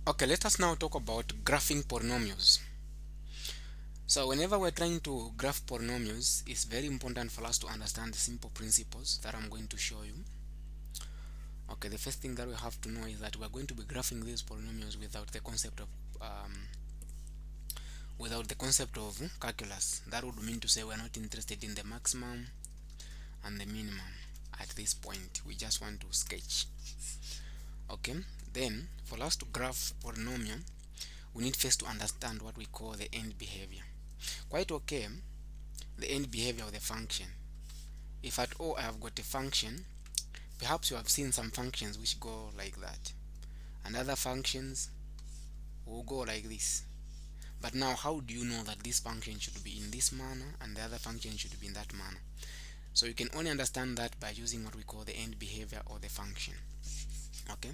Okay, let us now talk about graphing polynomials. So whenever we're trying to graph polynomials, it's very important for us to understand the simple principles that I'm going to show you. Okay, the first thing that we have to know is that we're going to be graphing these polynomials without the concept of calculus. That would mean to say we're not interested in the maximum and the minimum at this point. We just want to sketch. Okay, then for us to graph polynomial, we need first to understand what we call the end behavior. Quite okay, the end behavior of the function. If at all I have got a function, perhaps you have seen some functions which go like that, and other functions will go like this. But now, how do you know that this function should be in this manner and the other function should be in that manner? So you can only understand that by using what we call the end behavior of the function. Okay,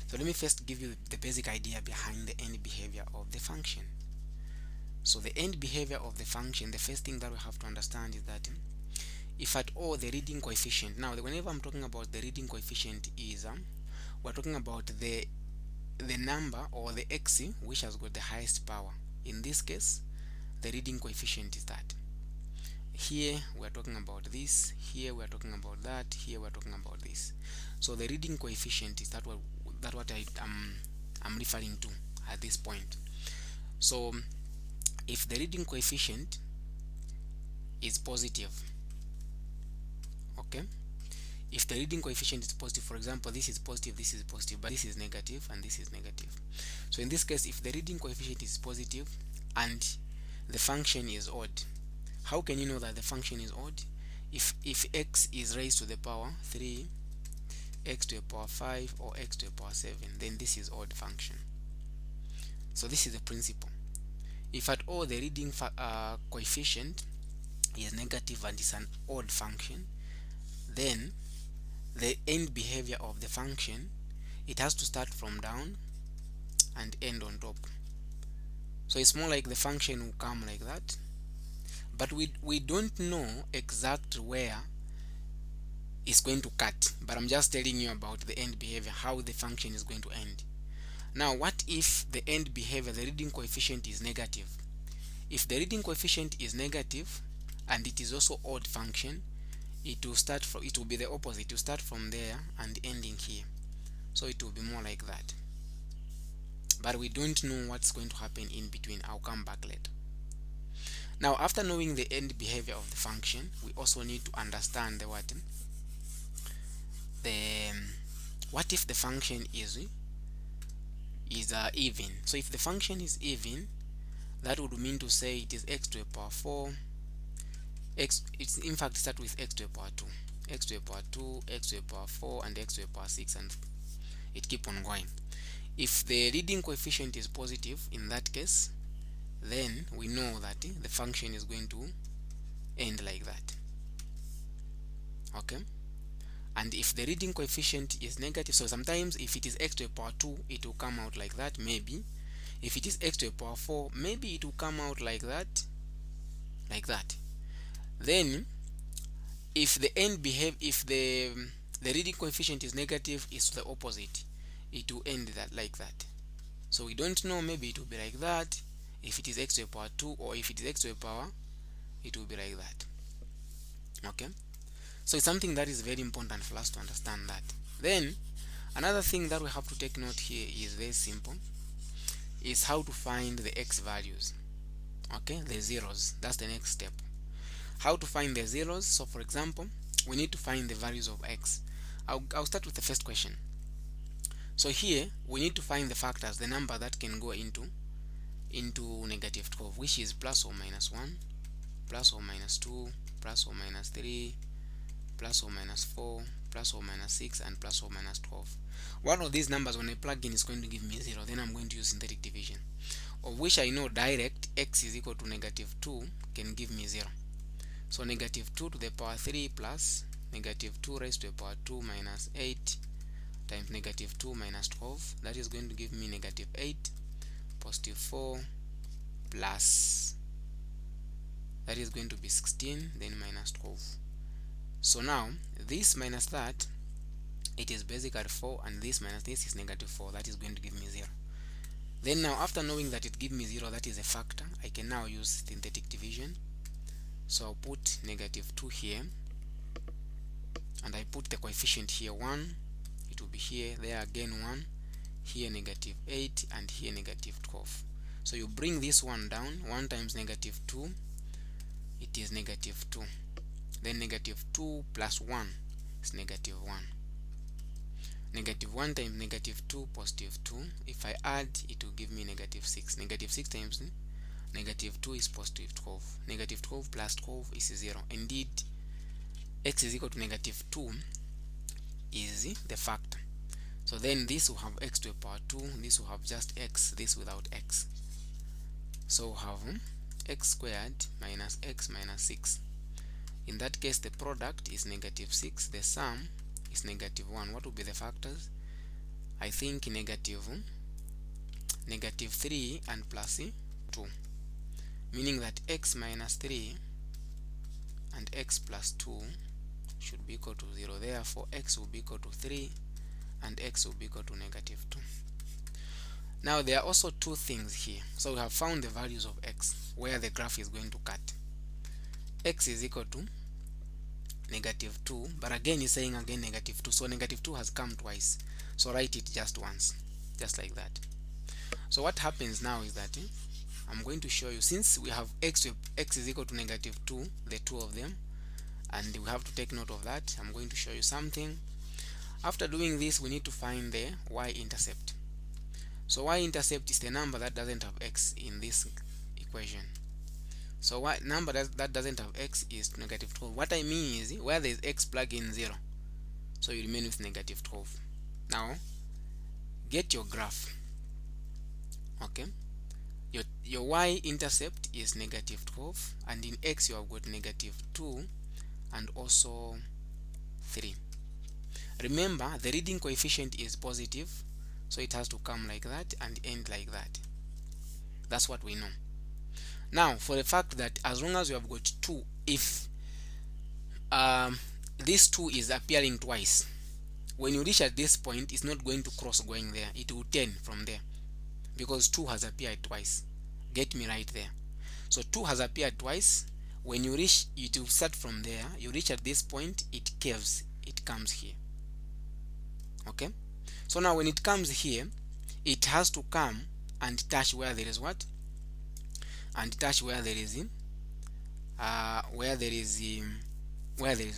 so let me first give you the basic idea behind the end behavior of the function. So the end behavior of the function, the first thing that we have to understand is that if at all the reading coefficient, now whenever I'm talking about the reading coefficient is we're talking about the number or the x which has got the highest power. In this case, the reading coefficient is that. Here we're talking about this, here we're talking about that, here we're talking about this. So the reading coefficient is what I'm referring to at this point. So if the reading coefficient is positive, okay, if the reading coefficient is positive, for example, this is positive, this is positive, but this is negative and this is negative. So in this case, if the reading coefficient is positive and the function is odd, how can you know that the function is odd? If x is raised to the power 3, x to the power 5, or x to the power 7, then this is odd function. So this is the principle. If at all the reading coefficient is negative and is an odd function, then the end behavior of the function, it has to start from down and end on top. So it's more like the function will come like that, but we don't know exactly where it's going to cut, but I'm just telling you about the end behavior, how the function is going to end. Now what if the end behavior, the reading coefficient, is negative? If the reading coefficient is negative and it is also odd function, it will be the opposite. It will start from there and ending here. So it will be more like that. But we don't know what's going to happen in between. I'll come back later. Now, after knowing the end behavior of the function, we also need to understand what if the function is even. So if the function is even, that would mean to say it is x to the power 4. It's in fact start with x to the power 2, x to the power 2, x to the power 4, and x to the power 6, and it keep on going. If the reading coefficient is positive, in that case, then we know that the function is going to end like that. Okay, and if the reading coefficient is negative, so sometimes if it is x to the power 2, it will come out like that. Maybe if it is x to the power 4, maybe it will come out like that, Then if the reading coefficient is negative, it's the opposite. It will end that like that. So we don't know, maybe it will be like that if it is x to the power 2, or if it is x to the power, it will be like that. Okay, so it's something that is very important for us to understand that. Then another thing that we have to take note here is very simple, is how to find the x values. Okay, the zeros, that's the next step. How to find the zeros? So for example, we need to find the values of x. I'll start with the first question. So here we need to find the factors, the number that can go into negative 12, which is plus or minus 1, plus or minus 2, plus or minus 3, plus or minus 4, plus or minus 6, and plus or minus 12. One of these numbers, when I plug in, is going to give me 0. Then I'm going to use synthetic division, of which I know direct x is equal to negative 2 can give me 0. So negative 2 to the power 3 plus negative 2 raised to the power 2 minus 8 times negative 2 minus 12, that is going to give me negative 8, positive 4, plus, that is going to be 16, then minus 12. So now this minus that, it is basically 4, and this minus this is negative 4, that is going to give me 0. Then now, after knowing that it gives me 0, that is a factor, I can now use synthetic division. So I'll put -2 here, and I put the coefficient here 1, it will be here, there again 1, here -8, and here -12. So you bring this one down, 1 times -2, it is -2. Then -2 plus 1 is -1. -1 times -2, +2. If I add, it will give me -6. -6 times -2 is +12. -12 plus 12 is 0. Indeed, x is equal to -2 is the factor. So then this will have x to the power 2, this will have just x, this without x. So we'll have x squared minus x minus 6. In that case, the product is -6, the sum is -1. What will be the factors? I think -3 and plus 2, meaning that x minus 3 and x plus 2 should be equal to 0. Therefore, x will be equal to 3 and x will be equal to -2. Now there are also two things here. So we have found the values of x, where the graph is going to cut. X is equal to -2, but again is saying again -2, so -2 has come twice, so write it just once, just like that. So what happens now is that I'm going to show you, since we have x is equal to -2, the two of them, and we have to take note of that. I'm going to show you something. After doing this, we need to find the y-intercept. So y-intercept is the number that doesn't have x in this equation. So what number that doesn't have x is -12. What I mean is, where there is x, plug in 0, so you remain with -12. Now get your graph. Okay, your y-intercept is -12, and in x you have got -2 and also 3. Remember, the leading coefficient is positive, so it has to come like that and end like that. That's what we know. Now, for the fact that as long as you have got 2, if this 2 is appearing twice, when you reach at this point, it's not going to cross going there, it will turn from there, because 2 has appeared twice. Get me right there. So 2 has appeared twice. When you reach, it will start from there, you reach at this point, it curves, it comes here. Okay, so now when it comes here, it has to come and touch where there is what, and touch where there is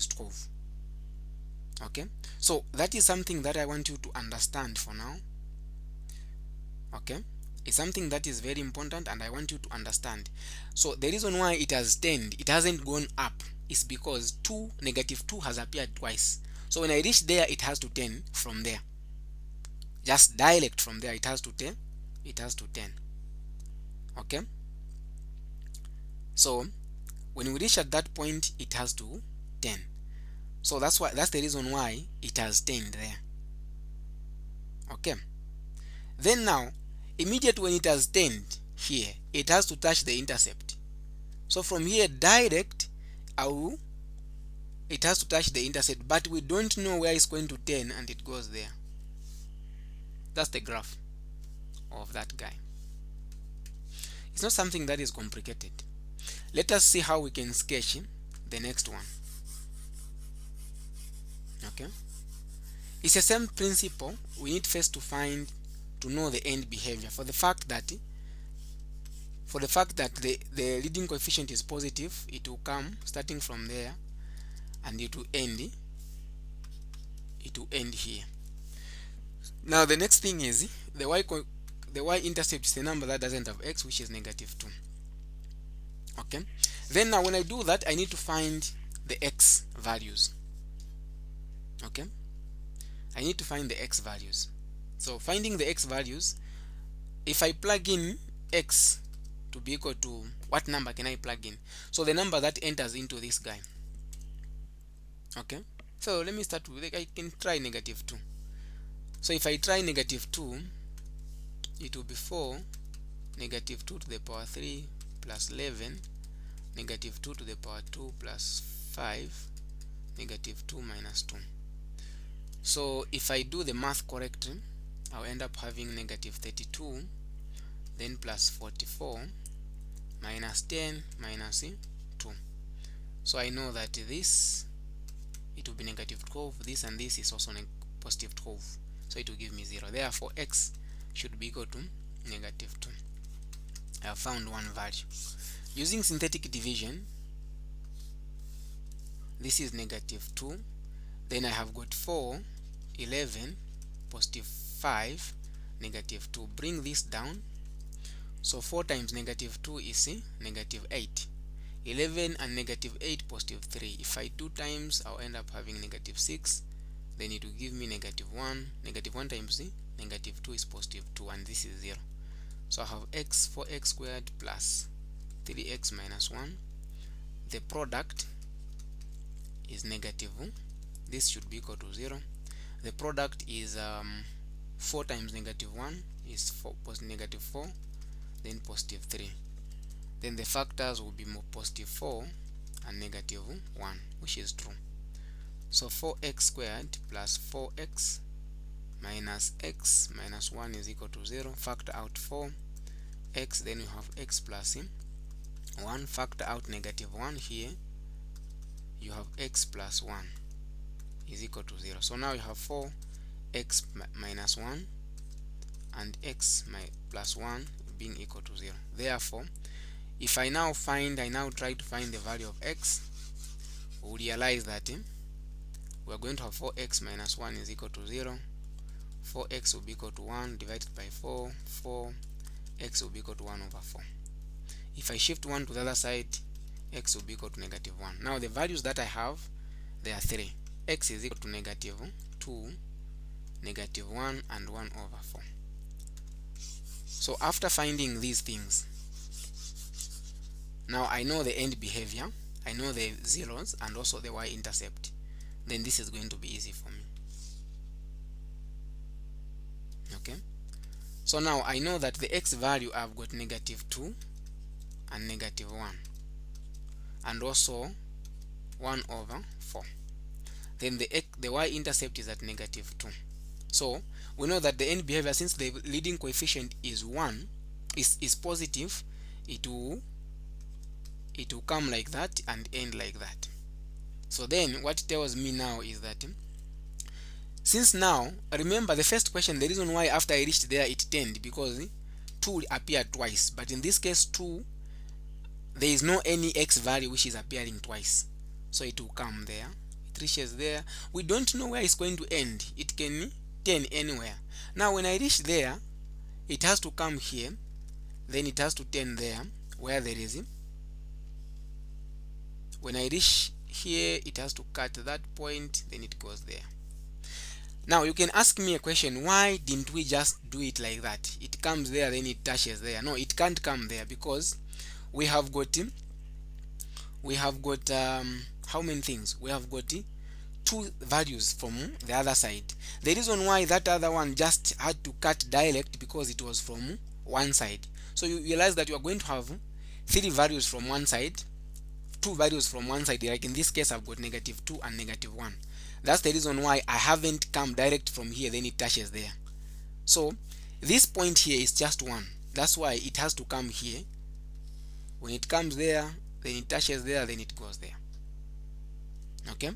12. Okay, so that is something that I want you to understand for now. Okay, it's something that is very important, and I want you to understand. So the reason why it has turned, it hasn't gone up, is because -2 has appeared twice. So when I reach there, it has to turn from there. Just direct from there, it has to turn. Okay, so when we reach at that point, it has to turn. So that's the reason why it has turned there. Okay, then now immediately when it has turned here, it has to touch the intercept. So from here, direct, it has to touch the intercept, but we don't know where it's going to turn, and it goes there. That's the graph of that guy. It's not something that is complicated. Let us see how we can sketch the next one. Okay, it's the same principle. We need first to know the end behavior. For the fact that the leading coefficient is positive, it will come starting from there, and it will end here. Now the next thing is the y-intercept is the number that doesn't have x, which is -2. Okay, then now when I do that, I need to find the x values. Okay, I need to find the x values. So finding the x values, if I plug in x to be equal to, what number can I plug in? So the number that enters into this guy. Okay, so let me start with, I can try -2. So if I try -2, it will be 4, -2 to the power 3 plus 11, -2 to the power 2 plus 5, -2 minus 2. So if I do the math correctly, I'll end up having -32 then plus 44 minus 10 minus 2. So I know that this, it will be negative 12, this and this is also positive 12, so it will give me 0. Therefore x should be equal to negative 2. I have found one value. Using synthetic division, this is negative 2, then I have got 4, 11, positive 5, negative 2. Bring this down, so 4 times negative 2 is negative 8. 11 and negative 8, positive 3. If I do times, I'll end up having negative 6, then it will give me negative 1. Negative 1 times negative 2 is positive 2, and this is 0. So I have x, 4x squared plus 3x minus 1. The product is negative. This should be equal to 0. The product is 4 times negative 1 is negative 4, then positive 3. Then the factors will be more positive 4 and negative 1, which is true. So 4x squared plus 4x minus x minus 1 is equal to 0. Factor out 4x, then you have x plus 1. Factor out negative 1 here, you have x plus 1 is equal to 0. So now you have 4x minus 1 and x plus 1 being equal to 0. Therefore, if I now try to find the value of x, we'll realize that we're going to have 4x minus 1 is equal to 0. 4x will be equal to 1 divided by 4. 4x will be equal to 1 over 4. If I shift 1 to the other side, x will be equal to negative 1. Now the values that I have, they are 3. X is equal to negative 2, negative 1, and 1 over 4. So after finding these things, now I know the end behavior, I know the zeros and also the y-intercept. Then this is going to be easy for me. Okay, so now I know that the x value, I've got negative 2 and negative 1, and also 1 over 4. Then the y-intercept is at negative 2. So we know that the end behavior, since the leading coefficient is 1, is positive, it will come like that and end like that. So then what it tells me now is that since now, remember the first question, the reason why after I reached there it turned, because 2 appeared twice, but in this case 2, there is no any x value which is appearing twice, so it will come there, it reaches there. We don't know where it's going to end, it can turn anywhere. Now when I reach there, it has to come here, then it has to turn there where there is. When I reach here, it has to cut that point, then it goes there. Now you can ask me a question, why didn't we just do it like that? It comes there, then it touches there. No, it can't come there, because we have got how many things? We have got 2 values from the other side. The reason why that other one just had to cut direct, because it was from one side. So you realize that you are going to have 3 values from one side, 2 values from one side. Like in this case, I've got negative 2 and negative 1. That's the reason why I haven't come direct from here, then it touches there. So this point here is just 1. That's why it has to come here. When it comes there, then it touches there, then it goes there. Okay,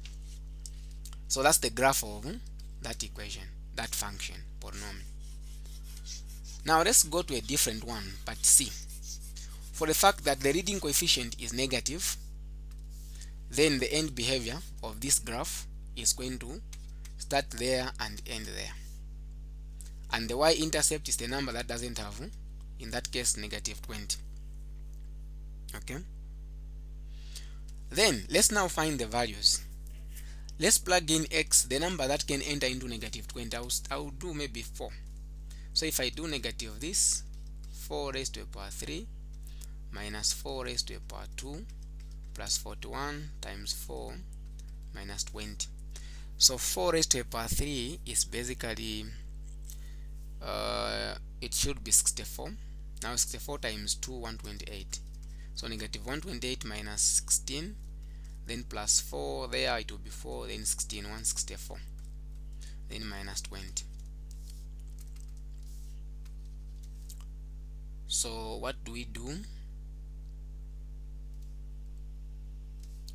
so that's the graph of that equation, that function, polynomial. Now let's go to a different one, but C. For the fact that the leading coefficient is negative, then the end behavior of this graph is going to start there and end there, and the y-intercept is the number that doesn't have, in that case, negative 20. Okay, then let's now find the values. Let's plug in x, the number that can enter into negative 20. I'll do maybe 4. So if I do negative this, 4 raised to the power 3 minus 4 raised to the power 2 plus 41 times 4 minus 20. So 4 raised to the power 3 is basically, it should be 64. Now 64 times 2, 128. So negative 128 minus 16, then plus 4 there, it will be 4, then 16, 164, then minus 20. So what do we do?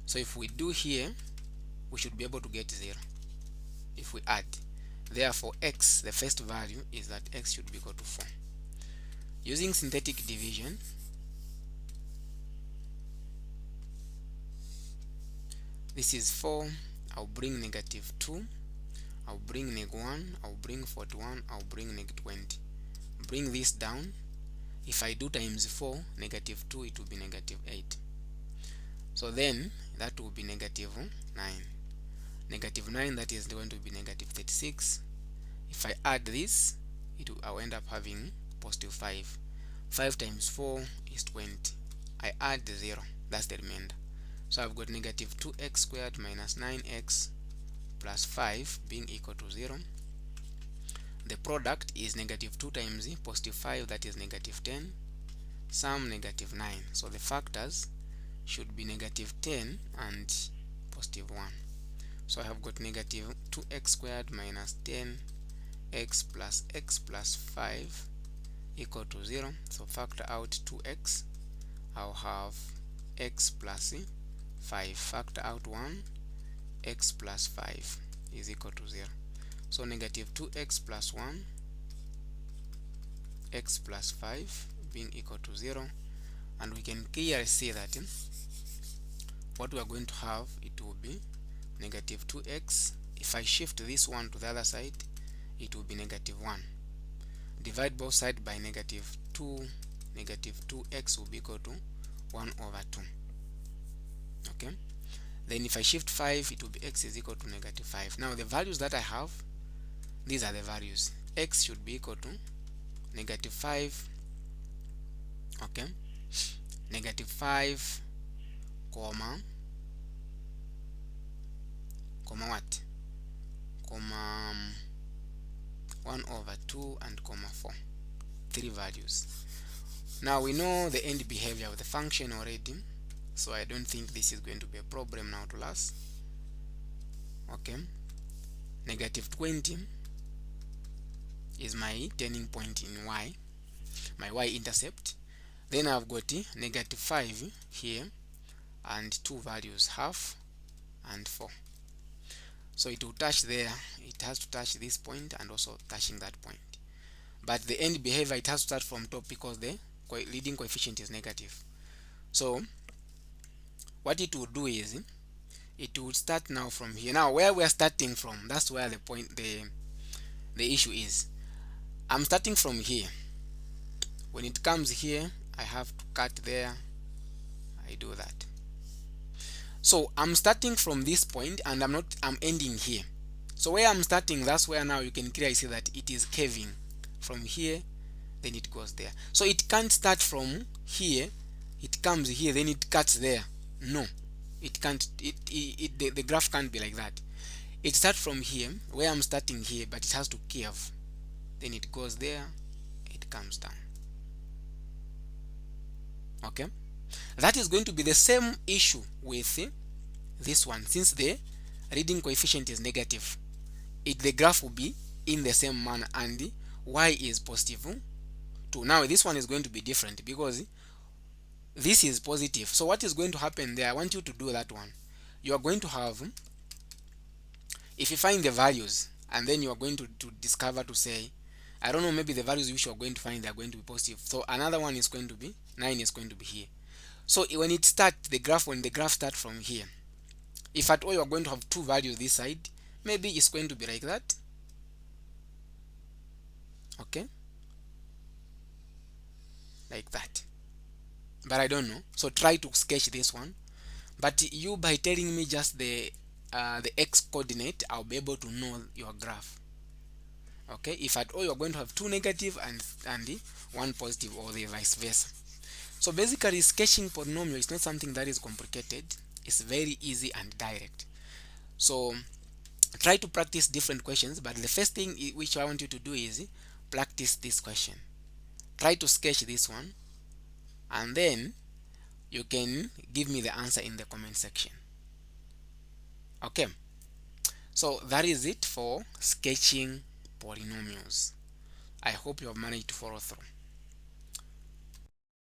So if we do here, we should be able to get 0 if we add. Therefore x, the first value is that x should be equal to 4. Using synthetic division, this is 4, I'll bring negative 2, I'll bring neg 1, I'll bring 41, I'll bring neg 20. Bring this down. If I do times 4, negative 2, it will be negative 8. So then that will be negative 9. Negative 9, that is going to be negative 36. If I add this, I'll end up having positive 5. 5 times 4 is 20. I add 0, that's the remainder. So I've got negative 2x squared minus 9x plus 5 being equal to 0. The product is negative 2 times positive 5, that is negative 10. Sum negative 9. So the factors should be negative 10 and positive 1. So I have got negative 2x squared minus 10x plus x plus 5 equal to 0. So factor out 2x, I'll have x plus 5. Factor out 1, x plus 5 is equal to 0. So negative 2x plus 1, x plus 5 being equal to 0. And we can clearly see that what we are going to have, it will be negative 2x. If I shift this one to the other side, it will be negative 1. Divide both sides by negative 2. Negative 2x will be equal to 1 over 2. Okay. Then if I shift 5, it will be x is equal to negative 5. Now the values that I have, these are the values. X should be equal to negative 5. Okay. Negative 5, comma what? Comma 1 over 2 and comma 4. 3 values. Now we know the end behavior of the function already, so I don't think this is going to be a problem now to us. Okay. Negative 20 is my turning point in y, my y-intercept. Then I've got negative 5 here and 2 values, half and 4. So it will touch there, it has to touch this point and also touching that point. But the end behavior, it has to start from top because the leading coefficient is negative. So what it will do is it will start now from here. Now where we are starting from, that's where the point, the issue is. I'm starting from here. When it comes here, I have to cut there. I do that. So I'm starting from this point and I'm ending here. So where I'm starting, that's where now you can clearly see that it is curving from here, then it goes there. So it can't start from here, it comes here, then it cuts there. No, it can't. The graph can't be like that. It starts from here, where I'm starting here, but it has to curve. Then it goes there, it comes down. Okay, that is going to be the same issue with this one. Since the leading coefficient is negative, the graph will be in the same manner, and y is positive 2. Now this one is going to be different because this is positive. So what is going to happen there, I want you to do that one. You are going to have, if you find the values and then you are going to discover to say, I don't know, maybe the values which you are going to find are going to be positive. So another one is going to be 9 is going to be here. So when it starts, when the graph starts from here, if at all you are going to have 2 values this side, maybe it's going to be like that. Okay, like that. But I don't know. So try to sketch this one. But you, by telling me just the x coordinate, I'll be able to know your graph. Okay, if at all you're going to have 2 negative and 1 positive, or the vice versa. So basically, sketching polynomial is not something that is complicated. It's very easy and direct. So try to practice different questions, but the first thing which I want you to do is practice this question. Try to sketch this one, and then you can give me the answer in the comment section. Okay, so that is it for sketching polynomials. I hope you have managed to follow through.